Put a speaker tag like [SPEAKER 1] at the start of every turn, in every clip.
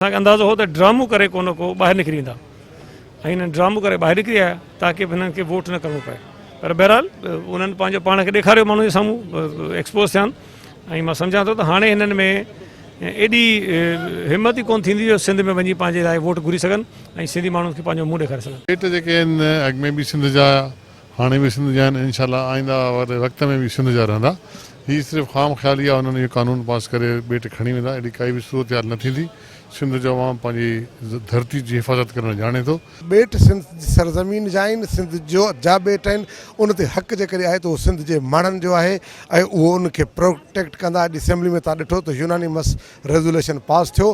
[SPEAKER 1] अंदाज़ो हो तो ड्रामो करे कोन को ॿाहिरि निकिरी ईंदा ऐं हिननि ड्रामो करे ॿाहिरि निकिरी आया ताकी हिननि खे वोट न करिणो पए। पर बहरहाल उन्हनि पंहिंजो पाण खे ॾेखारियो माण्हुनि जे साम्हूं एक्सपोज़ थियनि ऐं मां सम्झां थो त हाणे हिननि में एॾी हिमत ई कोन थींदी जो सिंध में वञी पंहिंजे लाइ वोट घुरी सघनि ऐं सिंधी माण्हुनि खे पंहिंजो मुंहुं ॾेखारे सघनि।
[SPEAKER 2] पेट जेके आहिनि अॻु में बि सिंध जा हाणे बि सिंध जा आहिनि, इंशाल्लाह आईंदा वारे वक़्त में बि सिंध जा रहंदा। हीअ सिर्फ़ु ख़ाम ख़्याली आहे, उन्हनि इहो कानून पास करे बेट खणी वेंदा, अहिड़ी काई बि सूरत हाल न थींदी। सिंध जो अवाम पंहिंजी धरती जी हिफ़ाज़त करणु ॼाणे थो।
[SPEAKER 3] बेट सिंध सरज़मीन जा आहिनि, सिंध जो जा बेट आहिनि, उन ते हक़ जे करे आहे त उहो सिंध जे माण्हुनि जो आहे ऐं उहो उनखे प्रोटेक्ट कंदा। अॼु असेंबली में तव्हां ॾिठो त यूनानिमस रेज़ोल्यूशन पास थियो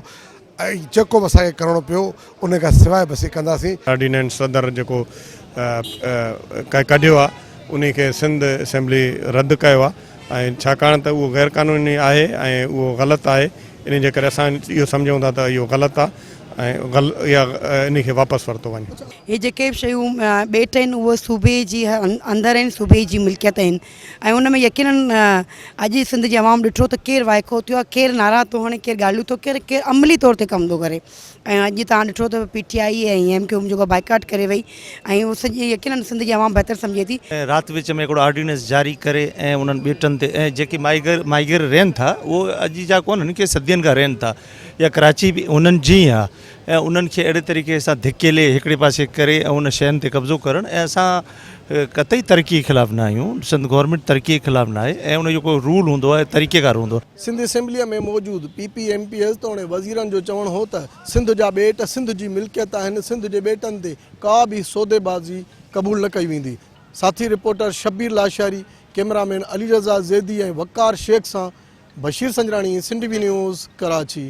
[SPEAKER 3] ऐं जेको बि असांखे करिणो पियो उन खां सवाइ बसि कंदासीं।
[SPEAKER 4] ऑर्डिनेंस सदर जेको कढियो आहे उन खे सिंध असेंबली रद्द कयो आहे ऐं छाकाणि त उहो गैर क़ानूनी आहे ऐं उहो ग़लति आहे। इन जे करे असां इहो सम्झूं था त इहो ग़लति आहे ऐं इन खे वापसि वरितो वञे।
[SPEAKER 5] ये जेके शयूं बेट आहिनि उहे सूबे जी अंदरि आहिनि, सूबे जी मिल्कियत आहिनि ऐं उन में यकीनन अॼु सिंध जी आवाम ॾिठो त केरु वाइको थियो आहे, केरु नाराज़ थो हाणे, केरु ॻाल्हियूं थो करे, केरु अमली तौर ते कमु थो करे। ऐं अॼु तव्हां ॾिठो त PTI ऐं MQ जेको बाइकाट करे वई ऐं उहो सॼी यकीनन सिंध जी आवाम बहितर सम्झे थी।
[SPEAKER 6] राति विच में हिकिड़ो ऑर्डिनेंस जारी करे ऐं उन्हनि बेटनि ते ऐं जेके माइगर रहनि था उहो अॼु जा कोन्हनि के सदियुनि खां रहनि था, या कराची बि उन्हनि जी आहे ऐं उन्हनि खे अहिड़े तरीक़े सां धिकेले हिकिड़े पासे करे ऐं उन शयुनि ते कब्ज़ो करणु। ऐं असां कतई तरक़ी ख़िलाफ़ु न आहियूं, सिंध गवर्नमेंट तरक़ी ख़िलाफ़ु न आहे ऐं उन जो कोई रूल हूंदो आहे, तरीक़ेकार हूंदो आहे।
[SPEAKER 7] सिंध असेंबलीअ में मौजूदु PP MPs तोड़े वज़ीरनि जो चवणु हो त सिंध जा बेट सिंध जी मिल्कियत आहिनि, सिंध जे बेटनि ते का बि सौदेबाज़ी क़बूल न कई वेंदी। साथी रिपोर्टर शब्बीर लाशारी, कैमरामैन अली रज़ा ज़ैदी ऐं वक़ार शेख सां बशीर संजराणी, सिंध TV न्यूज़, कराची।